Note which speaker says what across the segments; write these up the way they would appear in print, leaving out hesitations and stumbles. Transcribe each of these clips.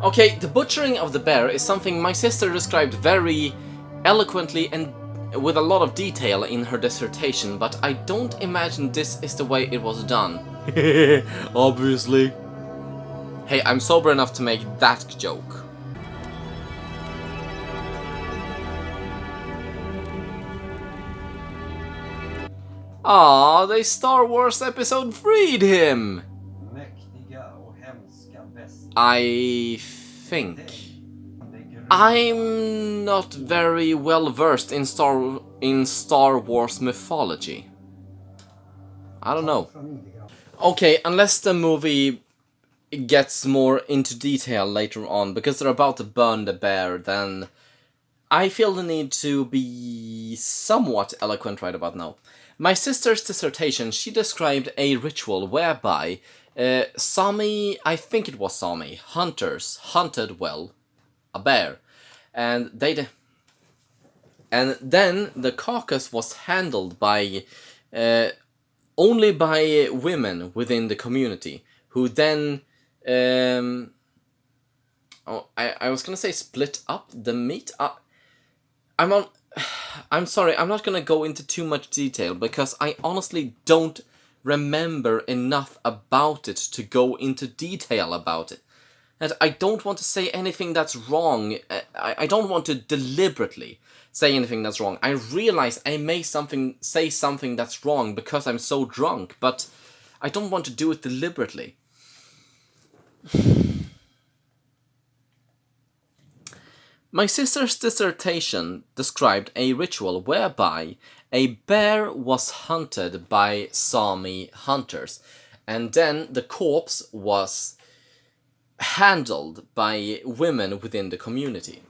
Speaker 1: Okay, the butchering of the bear is something my sister described very eloquently and with a lot of detail in her dissertation, but I don't imagine this is the way it was done. Obviously. Hey, I'm sober enough to make that joke. Ah, they Star Wars episode freed him! I think. I'm not very well versed in Star Wars mythology. I don't know. Okay, unless the movie gets more into detail later on, because they're about to burn the bear, then I feel the need to be somewhat eloquent right about now. My sister's dissertation, she described a ritual whereby Sami, I think it was Sami, hunters hunted, well, a bear. And then the carcass was handled by only by women within the community, who then I was gonna say split up the meat. I'm sorry, I'm not gonna go into too much detail because I honestly don't remember enough about it to go into detail about it. And I don't want to say anything that's wrong. I don't want to deliberately say anything that's wrong. I realize I may say something that's wrong because I'm so drunk, but I don't want to do it deliberately. My sister's dissertation described a ritual whereby a bear was hunted by Sami hunters, and then the corpse was handled by women within the community.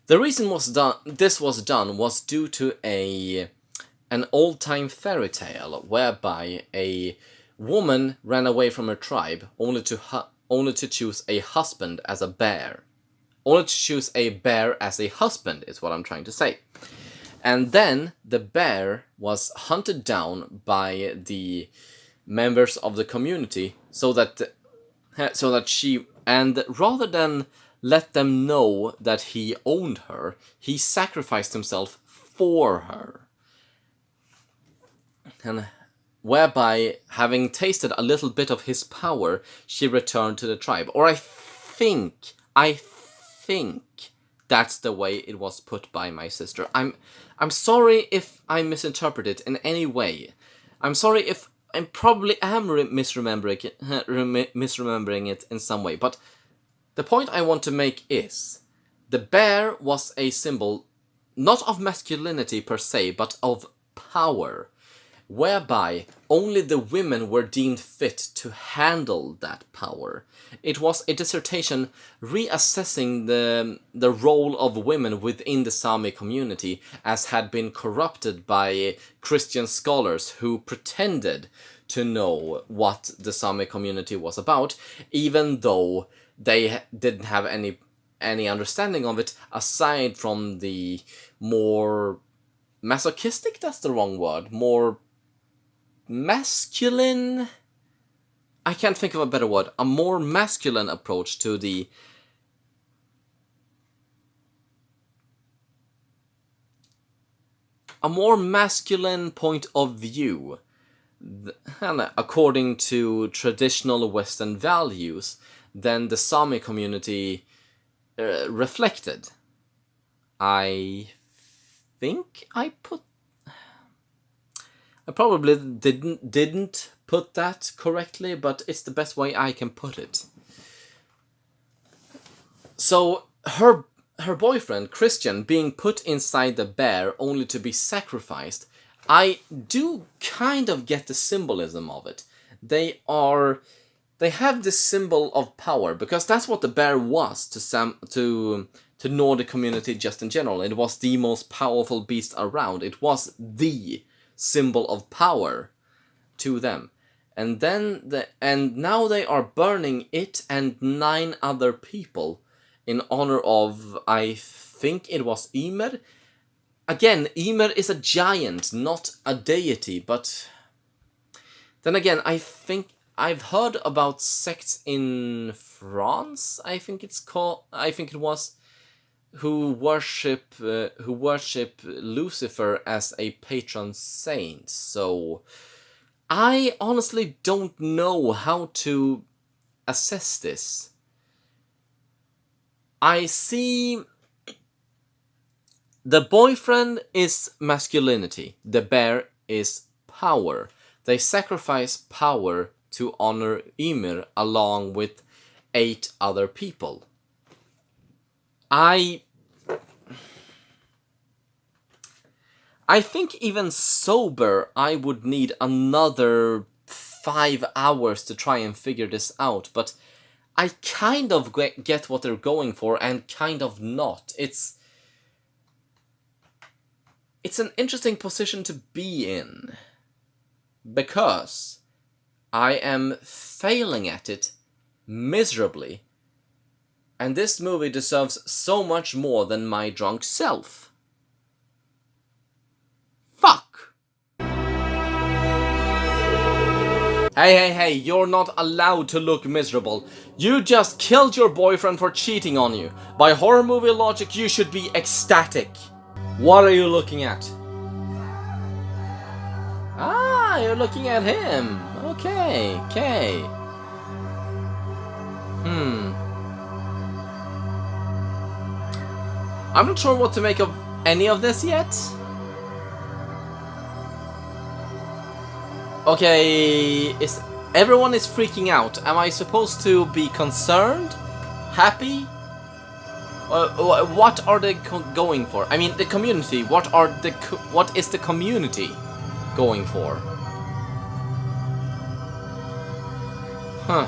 Speaker 1: The reason this was done was due to an old-time fairy tale whereby a woman ran away from her tribe only to choose a husband as a bear. Only to choose a bear as a husband is what I'm trying to say. And then the bear was hunted down by the members of the community so that she, and rather than let them know that he owned her, he sacrificed himself for her. And whereby, having tasted a little bit of his power, she returned to the tribe. Or I think that's the way it was put by my sister. I'm sorry if I misinterpret it in any way. I'm sorry if I probably am misremembering it in some way. But the point I want to make is the bear was a symbol not of masculinity per se, but of power, whereby only the women were deemed fit to handle that power. It was a dissertation reassessing the role of women within the Sami community, as had been corrupted by Christian scholars who pretended to know what the Sami community was about, even though they didn't have any understanding of it aside from the more masochistic, that's the wrong word, more masculine, I can't think of a better word, a more masculine approach to a more masculine point of view, according to traditional Western values, than the Sami community reflected. I think I probably didn't put that correctly, but it's the best way I can put it. So her boyfriend, Christian, being put inside the bear only to be sacrificed, I do kind of get the symbolism of it. They have this symbol of power, because that's what the bear was to Nordic community just in general. It was the most powerful beast around. It was the symbol of power to them. And now they are burning it and 9 other people in honor of, I think it was Ymir. Again, Ymir is a giant, not a deity, but then again, I think I've heard about sects in France, I think it's called, I think it was, who worship Lucifer as a patron saint. So I honestly don't know how to assess this. I see the boyfriend is masculinity, the bear is power. They sacrifice power to honor Ymir along with 8 other people. I think even sober, I would need another 5 hours to try and figure this out, but I kind of get what they're going for and kind of not. It's an interesting position to be in, because I am failing at it miserably, and this movie deserves so much more than my drunk self. Fuck! Hey, you're not allowed to look miserable. You just killed your boyfriend for cheating on you. By horror movie logic, you should be ecstatic. What are you looking at? Ah, you're looking at him. Okay. I'm not sure what to make of any of this yet. Okay, everyone is freaking out. Am I supposed to be concerned? Happy? What are they going for? I mean, the community. What is the community going for? Huh.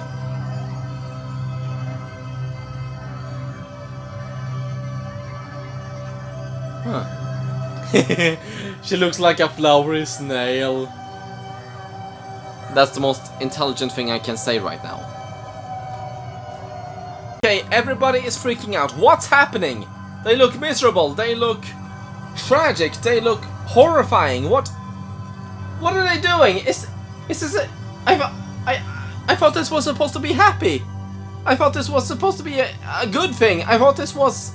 Speaker 1: She looks like a flowery snail. That's the most intelligent thing I can say right now. Okay, everybody is freaking out. What's happening? They look miserable. They look tragic. They look horrifying. What are they doing? Is this a... I thought this was supposed to be happy. I thought this was supposed to be a good thing. I thought this was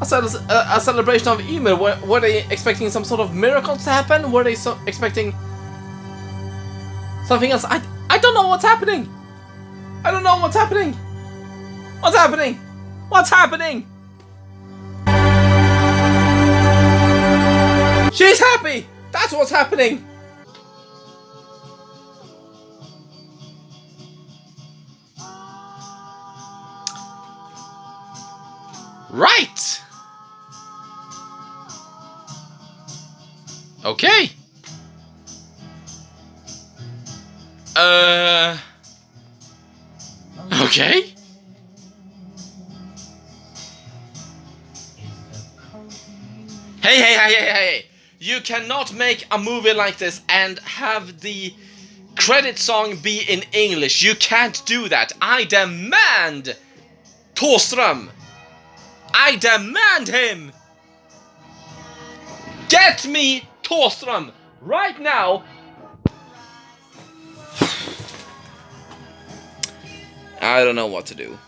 Speaker 1: a celebration of Ymir. Were they expecting some sort of miracle to happen? Were they expecting something else? I don't know what's happening. I don't know what's happening. What's happening? What's happening? She's happy. That's what's happening. Right. Okay. Okay. Hey. You cannot make a movie like this and have the credit song be in English. You can't do that. I demand Thåström. I demand him. Get me Thåström right now. I don't know what to do.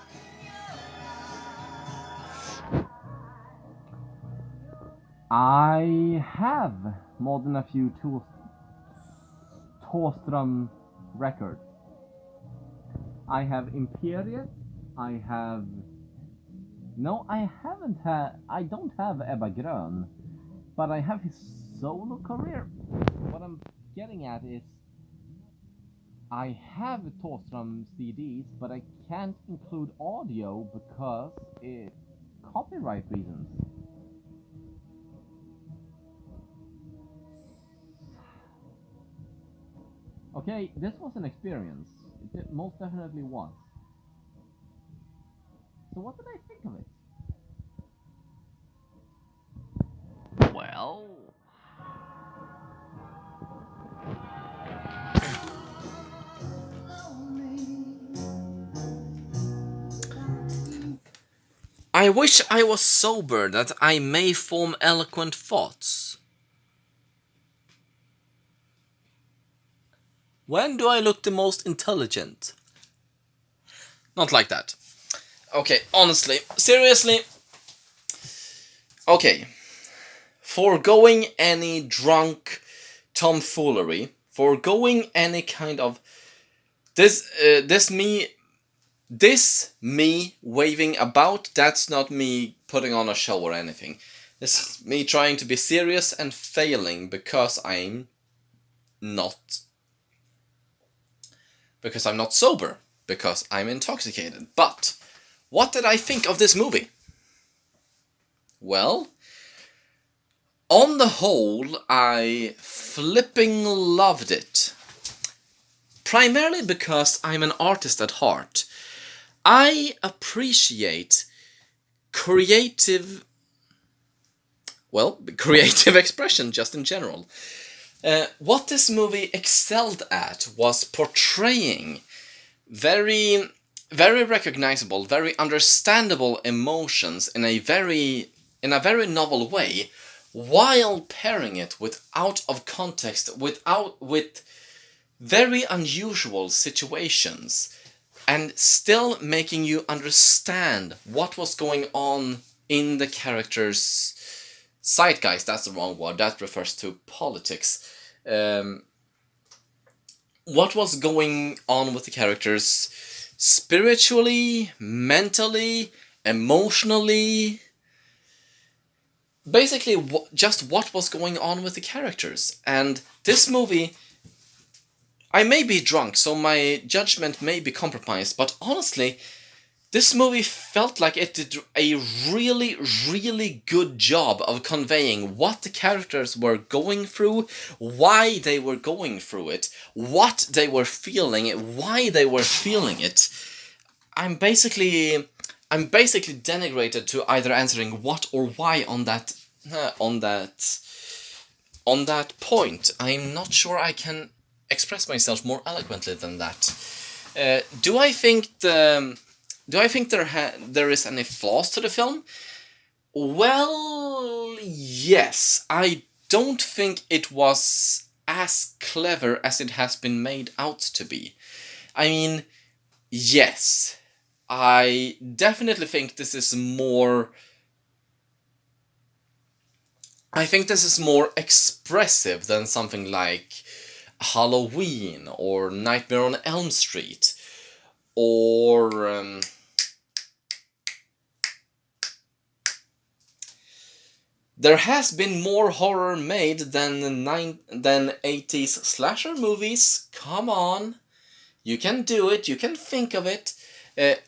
Speaker 1: I have more than a few Thåström records. I have Imperiet. I have... No, I don't have Ebba Grön. But I have his solo career. What I'm getting at is... I have Thåström CDs, but I can't include audio because it's copyright reasons. Okay, this was an experience. It most definitely was. So what did I think of it? Well... I wish I was sober, that I may form eloquent thoughts. When do I look the most intelligent? Not like that. Okay, honestly, seriously. Okay. Foregoing any drunk tomfoolery, foregoing any kind of this me waving about, that's not me putting on a show or anything. This is me trying to be serious and failing because I'm not sober, because I'm intoxicated. But what did I think of this movie? Well, on the whole, I flipping loved it. Primarily because I'm an artist at heart. I appreciate creative expression just in general. What this movie excelled at was portraying very, very recognizable, very understandable emotions in a very novel way, while pairing it with out of context, with very unusual situations, and still making you understand what was going on in the characters' zeitgeist. That's the wrong word, that refers to politics. What was going on with the characters spiritually, mentally, emotionally. Basically, just what was going on with the characters. And this movie, I may be drunk, so my judgment may be compromised, but honestly, this movie felt like it did a really, really good job of conveying what the characters were going through, why they were going through it, what they were feeling, why they were feeling it. I'm basically denigrated to either answering what or why on that point. I'm not sure I can express myself more eloquently than that. Do I think there is any flaws to the film? Well, yes. I don't think it was as clever as it has been made out to be. I mean, yes. I definitely think this is more... I think this is more expressive than something like Halloween or Nightmare on Elm Street or... There has been more horror made than 80s slasher movies. Come on. You can do it. You can think of it.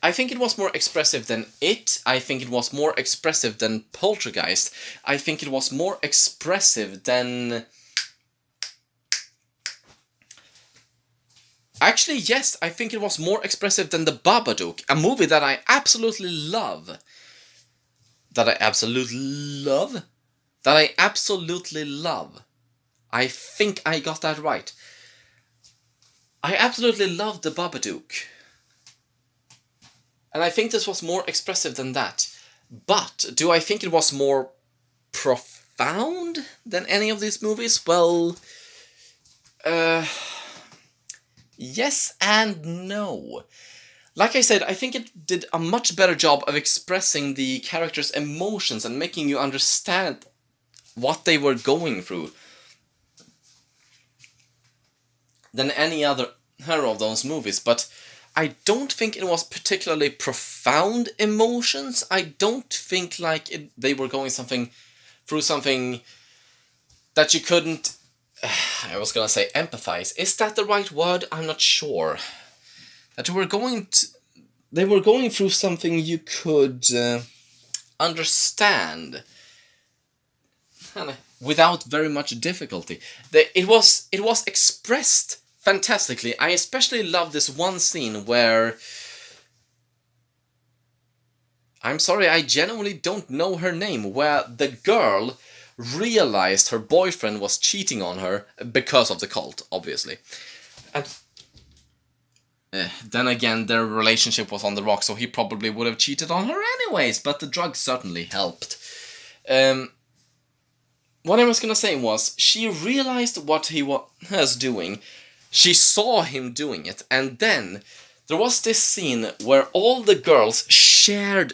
Speaker 1: I think it was more expressive than It. I think it was more expressive than Poltergeist. I think it was more expressive than... Actually, yes, I think it was more expressive than The Babadook, a movie that I absolutely love. That I absolutely love. I think I got that right. I absolutely love The Babadook. And I think this was more expressive than that. But do I think it was more profound than any of these movies? Well, yes and no. Like I said, I think it did a much better job of expressing the characters' emotions and making you understand what they were going through than any other of those movies. But I don't think it was particularly profound emotions. I don't think like they were going through something that you couldn't... I was gonna say empathize. Is that the right word? I'm not sure. That they were going through something you could understand without very much difficulty. It was expressed fantastically. I especially love this one scene where... I'm sorry, I genuinely don't know her name. Where the girl realized her boyfriend was cheating on her because of the cult, obviously. And then again, their relationship was on the rocks, so he probably would have cheated on her anyways, but the drugs certainly helped. What I was gonna say was, she realized what he was doing, She saw him doing it, and then there was this scene where all the girls shared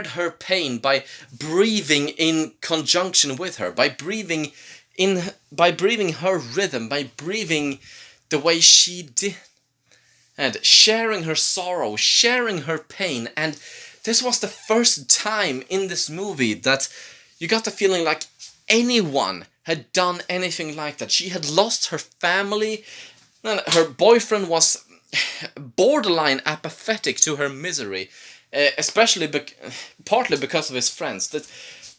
Speaker 1: her pain by breathing in conjunction with her, by breathing her rhythm, by breathing the way she did, and sharing her sorrow, sharing her pain. And this was the first time in this movie that you got the feeling like anyone had done anything like that. She had lost her family, and her boyfriend was borderline apathetic to her misery, especially partly because of his friends. That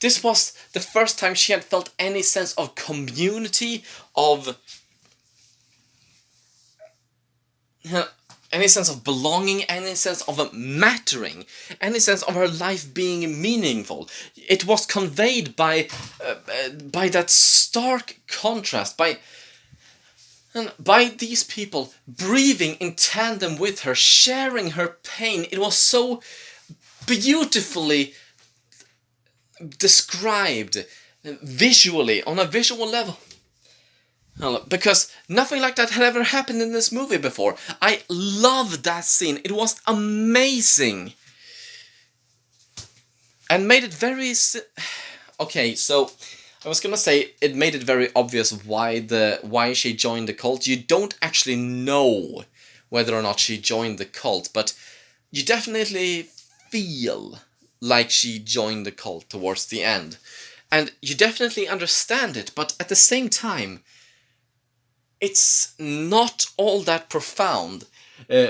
Speaker 1: this was the first time she had felt any sense of community, of any sense of belonging, any sense of mattering, any sense of her life being meaningful. It was conveyed by that stark contrast, by these people breathing in tandem with her, sharing her pain. It was so beautifully described visually, on a visual level. Because nothing like that had ever happened in this movie before. I loved that scene. It was amazing. And made it very... Okay, so I was gonna say it made it very obvious why she joined the cult. You don't actually know whether or not she joined the cult, but you definitely feel like she joined the cult towards the end. And you definitely understand it, but at the same time, it's not all that profound.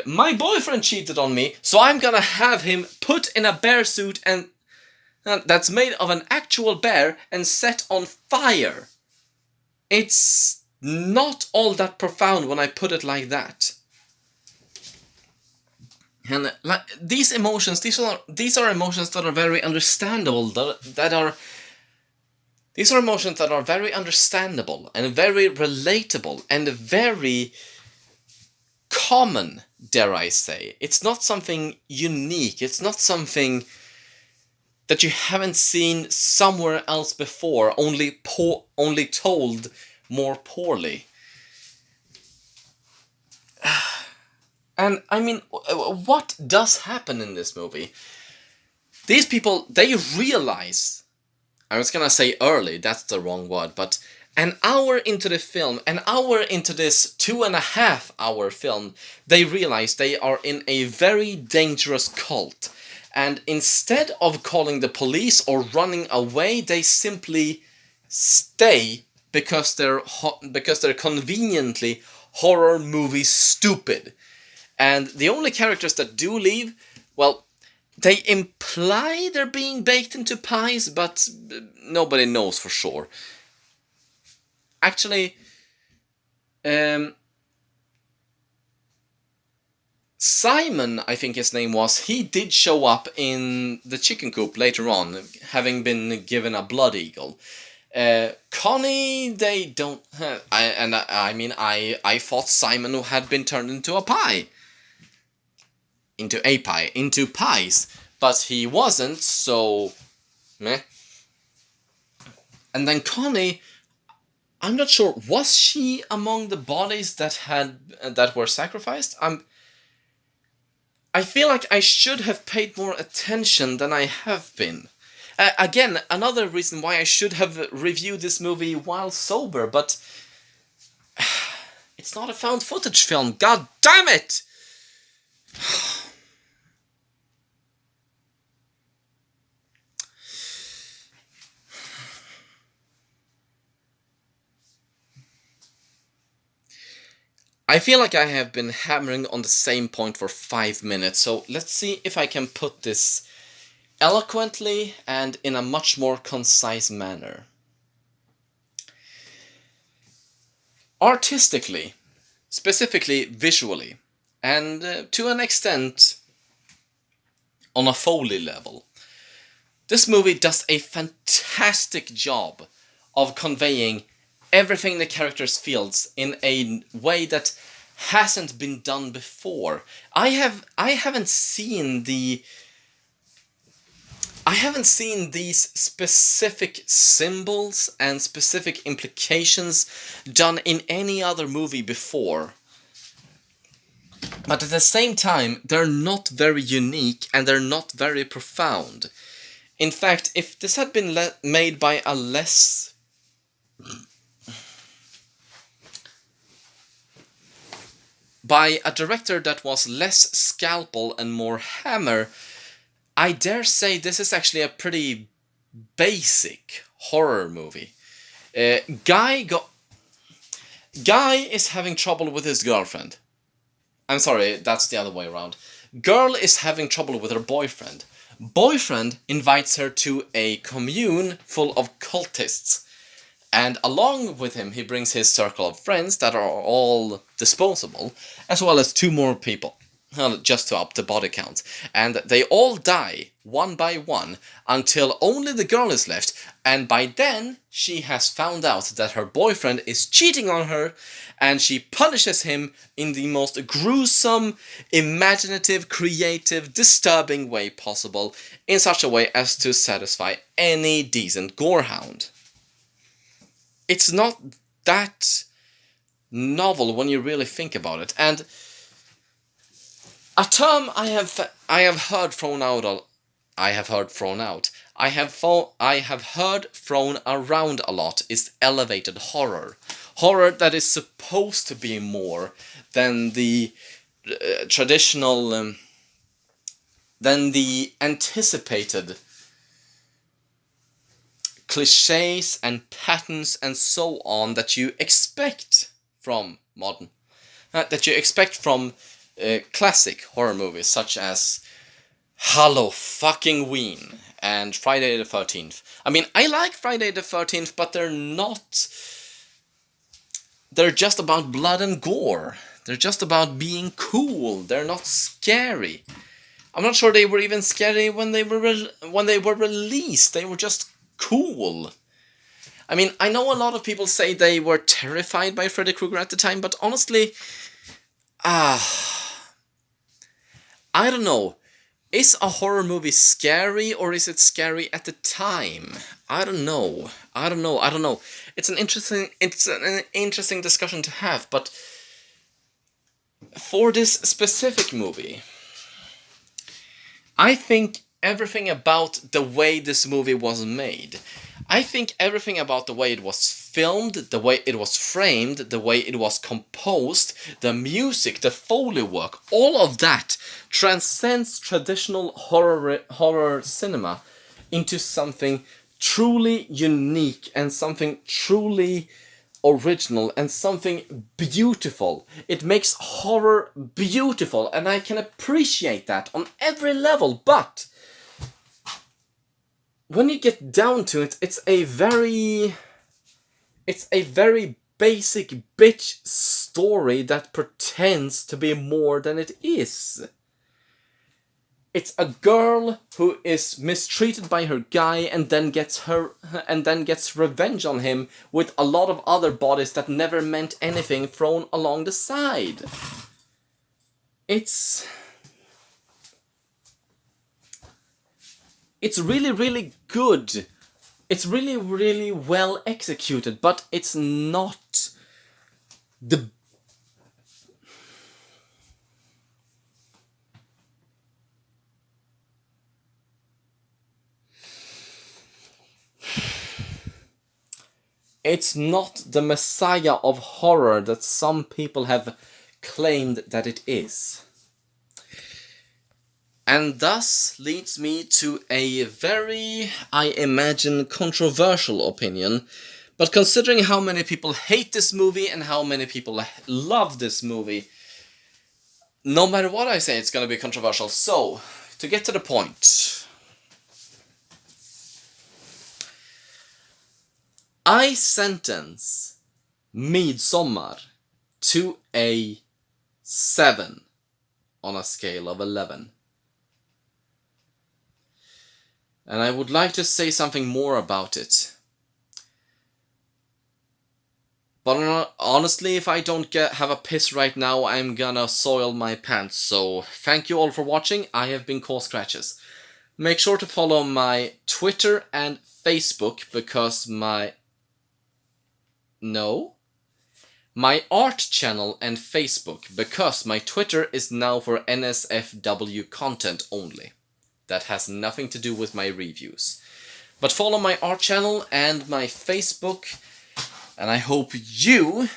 Speaker 1: My boyfriend cheated on me, so I'm gonna have him put in a bear suit and that's made of an actual bear and set on fire. It's not all that profound when I put it like that. And these emotions, these are emotions that are very understandable. These are emotions that are very understandable and very relatable and very common, dare I say. It's not something unique. It's not something that you haven't seen somewhere else before, only told more poorly. And I mean, what does happen in this movie? These people, they realize, I was gonna say early, that's the wrong word, but an hour into the film, an hour into this 2.5 hour film, they realize they are in a very dangerous cult. And instead of calling the police or running away, they simply stay because they're conveniently horror movie stupid. And the only characters that do leave, well, they imply they're being baked into pies, but nobody knows for sure. Actually, Simon, I think his name was, he did show up in the chicken coop later on, having been given a blood eagle. Connie, they don't... I thought Simon had been turned into a pie. Into pies. But he wasn't, so... meh. And then Connie, I'm not sure, was she among the bodies that were sacrificed? I feel like I should have paid more attention than I have been. Again, another reason why I should have reviewed this movie while sober, but it's not a found footage film. God damn it! I feel like I have been hammering on the same point for 5 minutes, so let's see if I can put this eloquently and in a much more concise manner. Artistically, specifically visually, and to an extent on a Foley level, this movie does a fantastic job of conveying everything the characters feels in a way that hasn't been done before. I haven't seen I haven't seen these specific symbols and specific implications done in any other movie before. But at the same time, they're not very unique and they're not very profound. In fact, if this had been made by a director that was less scalpel and more hammer, I dare say this is actually a pretty basic horror movie. Guy is having trouble with his girlfriend. I'm sorry, that's the other way around. Girl is having trouble with her boyfriend. Boyfriend invites her to a commune full of cultists. And along with him, he brings his circle of friends that are all disposable, as well as 2 more people, just to up the body count. And they all die, one by one, until only the girl is left, and by then, she has found out that her boyfriend is cheating on her, and she punishes him in the most gruesome, imaginative, creative, disturbing way possible, in such a way as to satisfy any decent gorehound. It's not that novel when you really think about it, and a term I have heard thrown around a lot is elevated horror. Horror that is supposed to be more than the traditional, than the anticipated cliches and patterns and so on that you expect from modern, that you expect from classic horror movies such as Halloween and Friday the 13th. I mean, I like Friday the 13th, but they're just about blood and gore. They're just about being cool. They're not scary. I'm not sure they were even scary when they were released. They were just cool. I mean, I know a lot of people say they were terrified by Freddy Krueger at the time, but honestly, I don't know. Is a horror movie scary, or is it scary at the time? I don't know. It's an interesting discussion to have, but for this specific movie, I think everything about the way this movie was made, I think everything about the way it was filmed, the way it was framed, the way it was composed, the music, the Foley work, all of that transcends traditional horror cinema into something truly unique and something truly original and something beautiful. It makes horror beautiful, and I can appreciate that on every level, but when you get down to it, it's a very basic bitch story that pretends to be more than it is. It's a girl who is mistreated by her guy and then gets revenge on him with a lot of other bodies that never meant anything thrown along the side. It's really, really good. It's really, really well executed, but it's not the... It's not the messiah of horror that some people have claimed that it is. And thus leads me to a very, I imagine, controversial opinion. But considering how many people hate this movie and how many people love this movie, no matter what I say, it's going to be controversial. So, to get to the point, I sentence Midsommar to a 7 on a scale of 11. And I would like to say something more about it. But honestly, if I don't have a piss right now, I'm gonna soil my pants. So, thank you all for watching. I have been Cole Scratches. Make sure to follow my Twitter and Facebook because my art channel and Facebook, because my Twitter is now for NSFW content only. That has nothing to do with my reviews. But follow my art channel and my Facebook, and I hope you,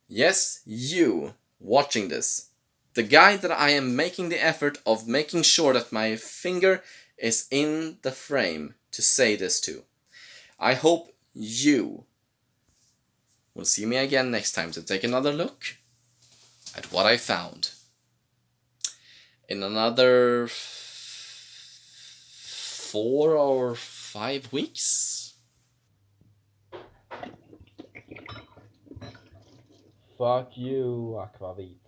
Speaker 1: yes, you, watching this, the guy that I am making the effort of making sure that my finger is in the frame to say this to, I hope you will see me again next time to take another look at what I found in another 4 or 5 weeks. Fuck you, Akvavit.